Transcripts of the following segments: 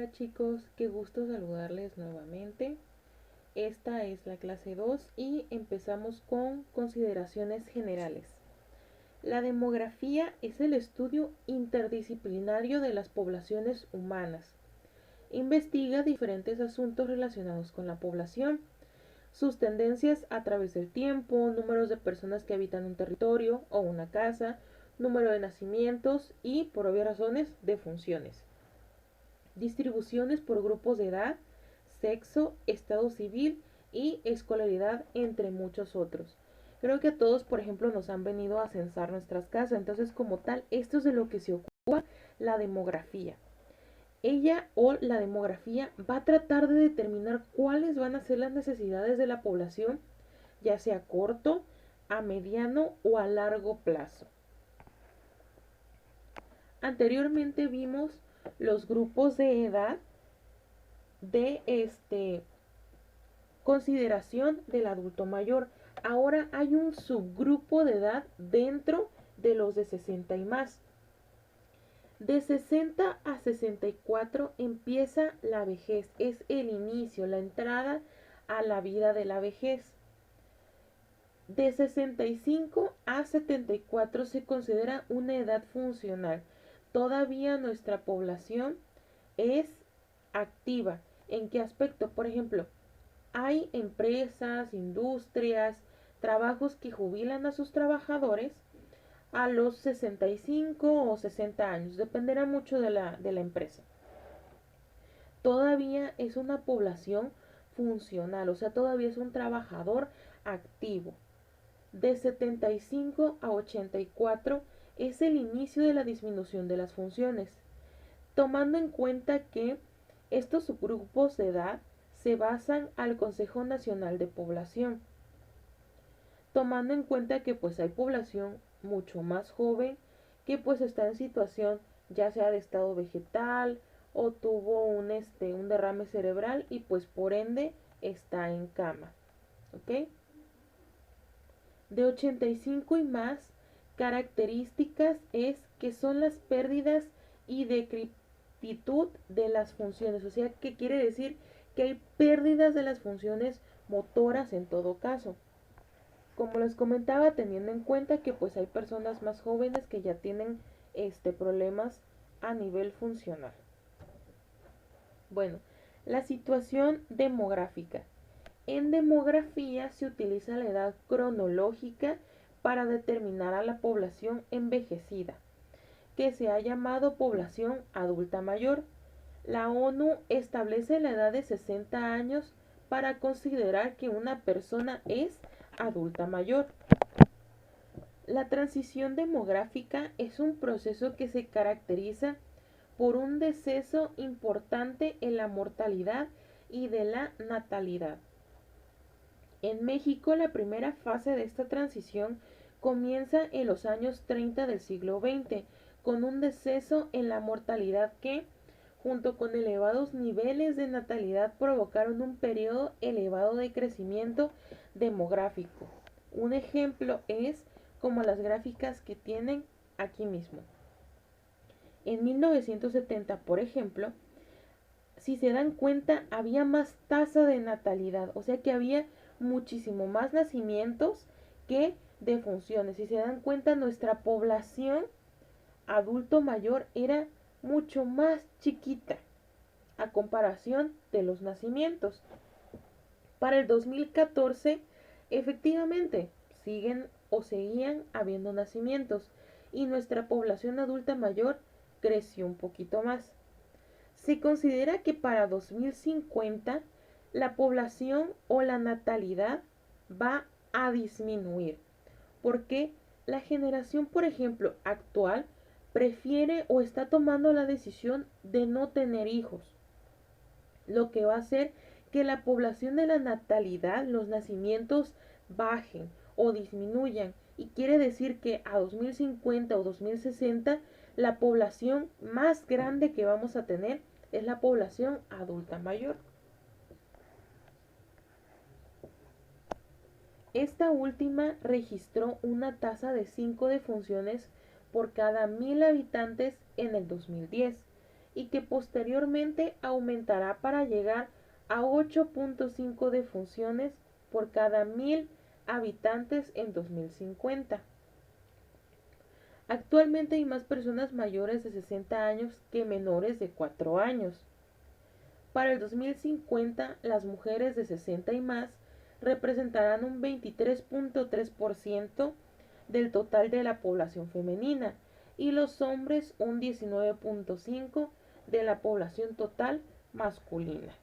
Hola chicos, qué gusto saludarles nuevamente. Esta es la clase 2 y empezamos con consideraciones generales. La demografía es el estudio interdisciplinario de las poblaciones humanas. Investiga diferentes asuntos relacionados con la población, sus tendencias a través del tiempo, números de personas que habitan un territorio o una casa, número de nacimientos y, por obvias razones, de funciones. Distribuciones por grupos de edad, sexo, estado civil y escolaridad, entre muchos otros. Creo que a todos, por ejemplo, nos han venido a censar nuestras casas, entonces como tal, esto es de lo que se ocupa la demografía. Ella o la demografía va a tratar de determinar cuáles van a ser las necesidades de la población, ya sea a corto, a mediano o a largo plazo. Anteriormente vimos los grupos de edad de consideración del adulto mayor. Ahora hay un subgrupo de edad dentro de los de 60 y más. De 60 a 64 empieza la vejez, es el inicio, la entrada a la vida de la vejez. De 65 a 74 se considera una edad funcional. Todavía nuestra población es activa. ¿En qué aspecto? Por ejemplo, hay empresas, industrias, trabajos que jubilan a sus trabajadores a los 65 o 60 años, dependerá mucho de la empresa. Todavía es una población funcional, o sea, todavía es un trabajador activo. De 75 a 84 es el inicio de la disminución de las funciones, tomando en cuenta que estos subgrupos de edad se basan al Consejo Nacional de Población, tomando en cuenta que pues hay población mucho más joven que pues está en situación ya sea de estado vegetal o tuvo un derrame cerebral y pues por ende está en cama, ¿ok? De 85 y más, características es que son las pérdidas y decrepitud de las funciones, o sea, que quiere decir que hay pérdidas de las funciones motoras en todo caso. Como les comentaba, teniendo en cuenta que pues hay personas más jóvenes que ya tienen problemas a nivel funcional. Bueno, la situación demográfica. En demografía se utiliza la edad cronológica para determinar a la población envejecida, que se ha llamado población adulta mayor. La ONU establece la edad de 60 años para considerar que una persona es adulta mayor. La transición demográfica es un proceso que se caracteriza por un deceso importante en la mortalidad y de la natalidad. En México, la primera fase de esta transición comienza en los años 30 del siglo XX, con un deceso en la mortalidad que, junto con elevados niveles de natalidad, provocaron un periodo elevado de crecimiento demográfico. Un ejemplo es como las gráficas que tienen aquí mismo. En 1970, por ejemplo, si se dan cuenta, había más tasa de natalidad, o sea que había muchísimo más nacimientos que defunciones. Si se dan cuenta, nuestra población adulto mayor era mucho más chiquita a comparación de los nacimientos. Para el 2014, efectivamente, siguen o seguían habiendo nacimientos y nuestra población adulta mayor creció un poquito más. Se considera que para 2050 la población o la natalidad va a disminuir, porque la generación, por ejemplo, actual prefiere o está tomando la decisión de no tener hijos, lo que va a hacer que la población de la natalidad, los nacimientos bajen o disminuyan, y quiere decir que a 2050 o 2060 la población más grande que vamos a tener es la población adulta mayor. Esta última registró una tasa de 5 defunciones por cada 1000 habitantes en el 2010 y que posteriormente aumentará para llegar a 8.5 defunciones por cada 1000 habitantes en 2050. Actualmente hay más personas mayores de 60 años que menores de 4 años. Para el 2050, las mujeres de 60 y más representarán un 23.3% del total de la población femenina y los hombres un 19.5% de la población total masculina.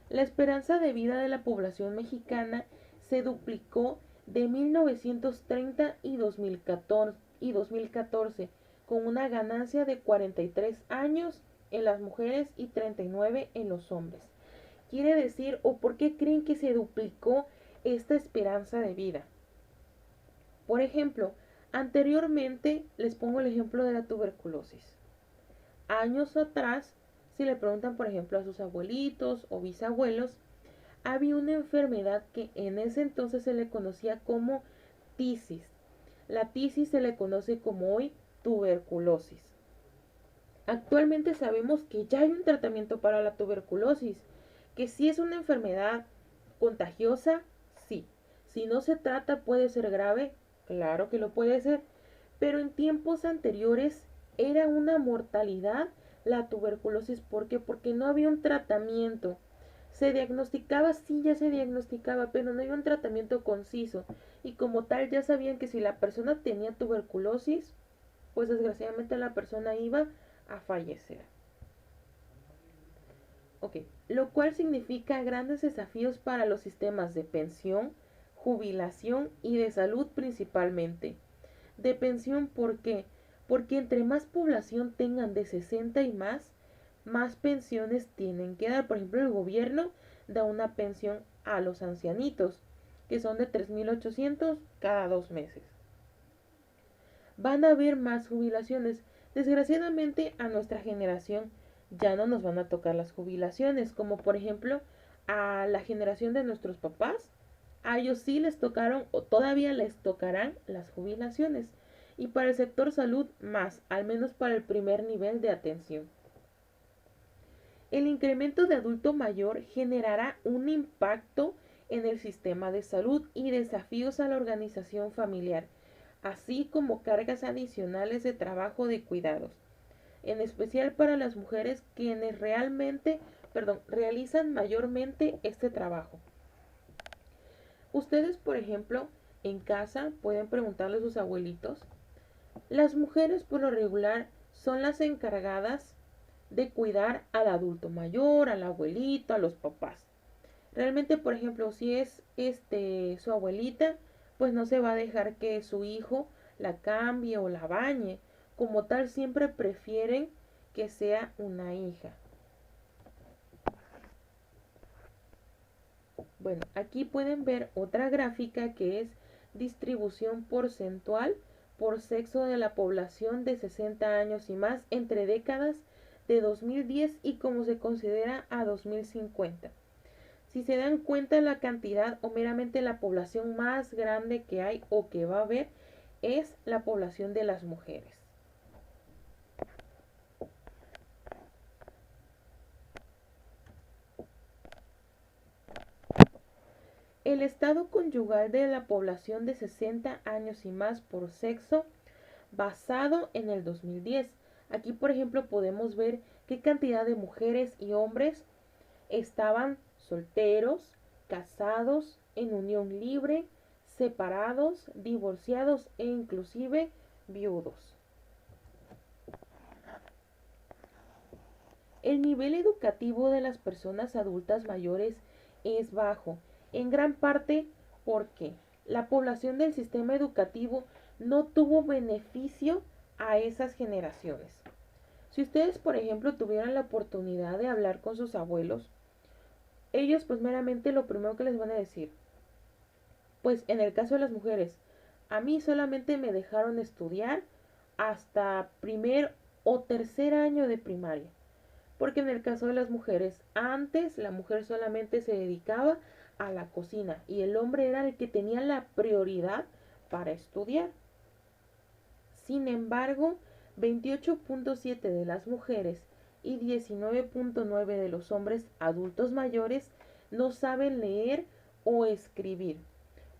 La esperanza de vida de la población mexicana se duplicó de 1930 y 2014 con una ganancia de 43 años en las mujeres y 39 en los hombres. Quiere decir, o por qué creen que se duplicó esta esperanza de vida. Por ejemplo, anteriormente les pongo el ejemplo de la tuberculosis. Años atrás, si le preguntan por ejemplo a sus abuelitos o bisabuelos, había una enfermedad que en ese entonces se le conocía como tisis. La tisis se le conoce como hoy tuberculosis. Actualmente sabemos que ya hay un tratamiento para la tuberculosis, que si es una enfermedad contagiosa, sí. Si no se trata puede ser grave, claro que lo puede ser, pero en tiempos anteriores era una mortalidad la tuberculosis. ¿Por qué? Porque no había un tratamiento. Se diagnosticaba, sí, ya se diagnosticaba, pero no había un tratamiento conciso. Y como tal ya sabían que si la persona tenía tuberculosis, pues desgraciadamente la persona iba a fallecer. Ok, lo cual significa grandes desafíos para los sistemas de pensión, jubilación y de salud principalmente. De pensión, ¿por qué? Porque entre más población tengan de 60 y más pensiones tienen que dar. Por ejemplo, el gobierno da una pensión a los ancianitos, que son de 3.800 cada 2 meses. Van a haber más jubilaciones. Desgraciadamente a nuestra generación ya no nos van a tocar las jubilaciones, como por ejemplo a la generación de nuestros papás, a ellos sí les tocaron o todavía les tocarán las jubilaciones. Y para el sector salud más, al menos para el primer nivel de atención. El incremento de adulto mayor generará un impacto en el sistema de salud y desafíos a la organización familiar, así como cargas adicionales de trabajo de cuidados, en especial para las mujeres quienes realizan mayormente este trabajo. Ustedes, por ejemplo, en casa pueden preguntarle a sus abuelitos. Las mujeres por lo regular son las encargadas de cuidar al adulto mayor, al abuelito, a los papás. Realmente, por ejemplo, si es su abuelita, pues no se va a dejar que su hijo la cambie o la bañe. Como tal, siempre prefieren que sea una hija. Bueno, aquí pueden ver otra gráfica que es distribución porcentual por sexo de la población de 60 años y más entre décadas de 2010 y como se considera a 2050. Si se dan cuenta, la cantidad o meramente la población más grande que hay o que va a haber es la población de las mujeres. El estado conyugal de la población de 60 años y más por sexo basado en el 2010. Aquí, por ejemplo, podemos ver qué cantidad de mujeres y hombres estaban solteros, casados, en unión libre, separados, divorciados e inclusive viudos. El nivel educativo de las personas adultas mayores es bajo, en gran parte porque la población del sistema educativo no tuvo beneficio a esas generaciones. Si ustedes, por ejemplo, tuvieran la oportunidad de hablar con sus abuelos, ellos pues meramente lo primero que les van a decir, pues en el caso de las mujeres, a mí solamente me dejaron estudiar hasta primer o tercer año de primaria. Porque en el caso de las mujeres, antes la mujer solamente se dedicaba a la cocina y el hombre era el que tenía la prioridad para estudiar. Sin embargo, 28.7 de las mujeres y 19.9 de los hombres adultos mayores no saben leer o escribir.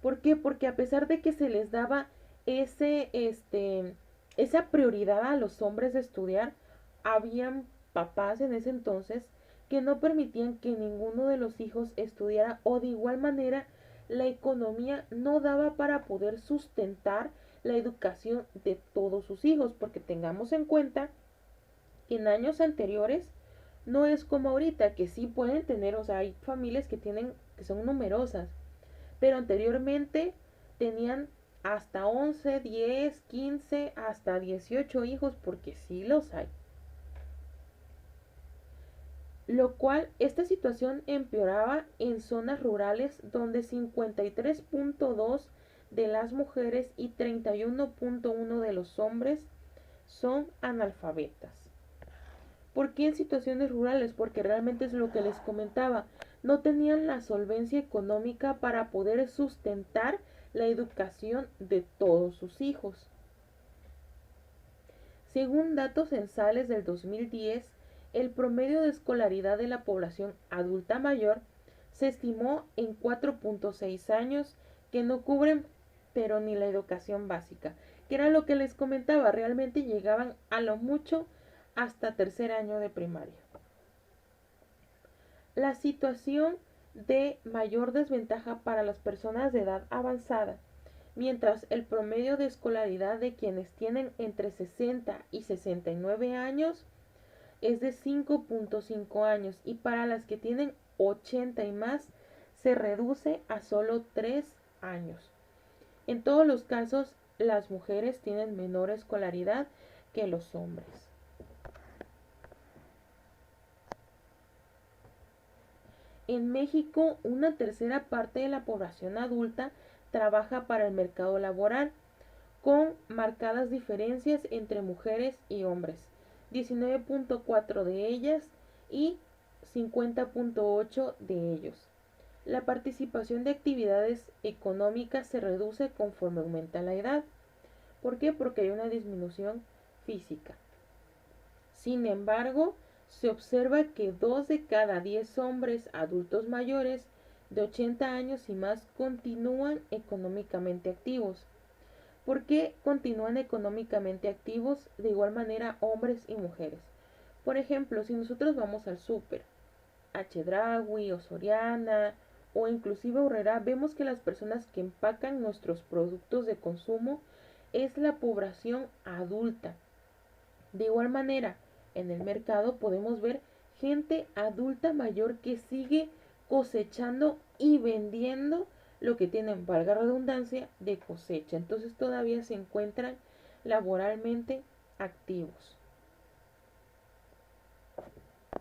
¿Por qué? Porque a pesar de que se les daba esa prioridad a los hombres de estudiar, habían papás en ese entonces que no permitían que ninguno de los hijos estudiara, o de igual manera la economía no daba para poder sustentar la educación de todos sus hijos, porque tengamos en cuenta que en años anteriores no es como ahorita, que sí pueden tener, o sea, hay familias que son numerosas, pero anteriormente tenían hasta 11, 10, 15, hasta 18 hijos, porque sí los hay. Lo cual, esta situación empeoraba en zonas rurales donde 53.2 de las mujeres y 31.1 de los hombres son analfabetas. ¿Por qué en situaciones rurales? Porque realmente es lo que les comentaba, no tenían la solvencia económica para poder sustentar la educación de todos sus hijos. Según datos censales del 2010, el promedio de escolaridad de la población adulta mayor se estimó en 4.6 años, que no cubren pero ni la educación básica, que era lo que les comentaba, realmente llegaban a lo mucho hasta tercer año de primaria. La situación de mayor desventaja para las personas de edad avanzada, mientras el promedio de escolaridad de quienes tienen entre 60 y 69 años es de 5.5 años, y para las que tienen 80 y más se reduce a solo 3 años. En todos los casos, las mujeres tienen menor escolaridad que los hombres. En México, una tercera parte de la población adulta trabaja para el mercado laboral, con marcadas diferencias entre mujeres y hombres, 19.4 de ellas y 50.8 de ellos. La participación de actividades económicas se reduce conforme aumenta la edad. ¿Por qué? Porque hay una disminución física. Sin embargo, se observa que 2 de cada 10 hombres adultos mayores de 80 años y más continúan económicamente activos. ¿Por qué continúan económicamente activos? De igual manera, hombres y mujeres. Por ejemplo, si nosotros vamos al súper, a Chedraui o Soriana o inclusive Aurrera, vemos que las personas que empacan nuestros productos de consumo es la población adulta. De igual manera, en el mercado podemos ver gente adulta mayor que sigue cosechando y vendiendo lo que tienen, valga redundancia, de cosecha. Entonces todavía se encuentran laboralmente activos.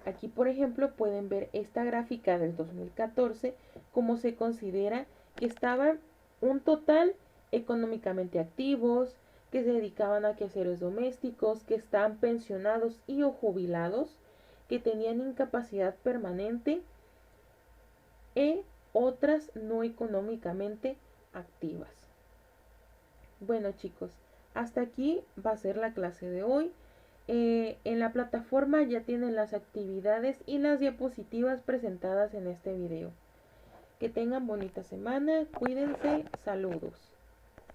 Aquí, por ejemplo, pueden ver esta gráfica del 2014, cómo se considera que estaban un total económicamente activos, que se dedicaban a quehaceres domésticos, que estaban pensionados y o jubilados, que tenían incapacidad permanente e otras no económicamente activas. Bueno, chicos, hasta aquí va a ser la clase de hoy. En la plataforma ya tienen las actividades y las diapositivas presentadas en este video. Que tengan bonita semana, cuídense, saludos.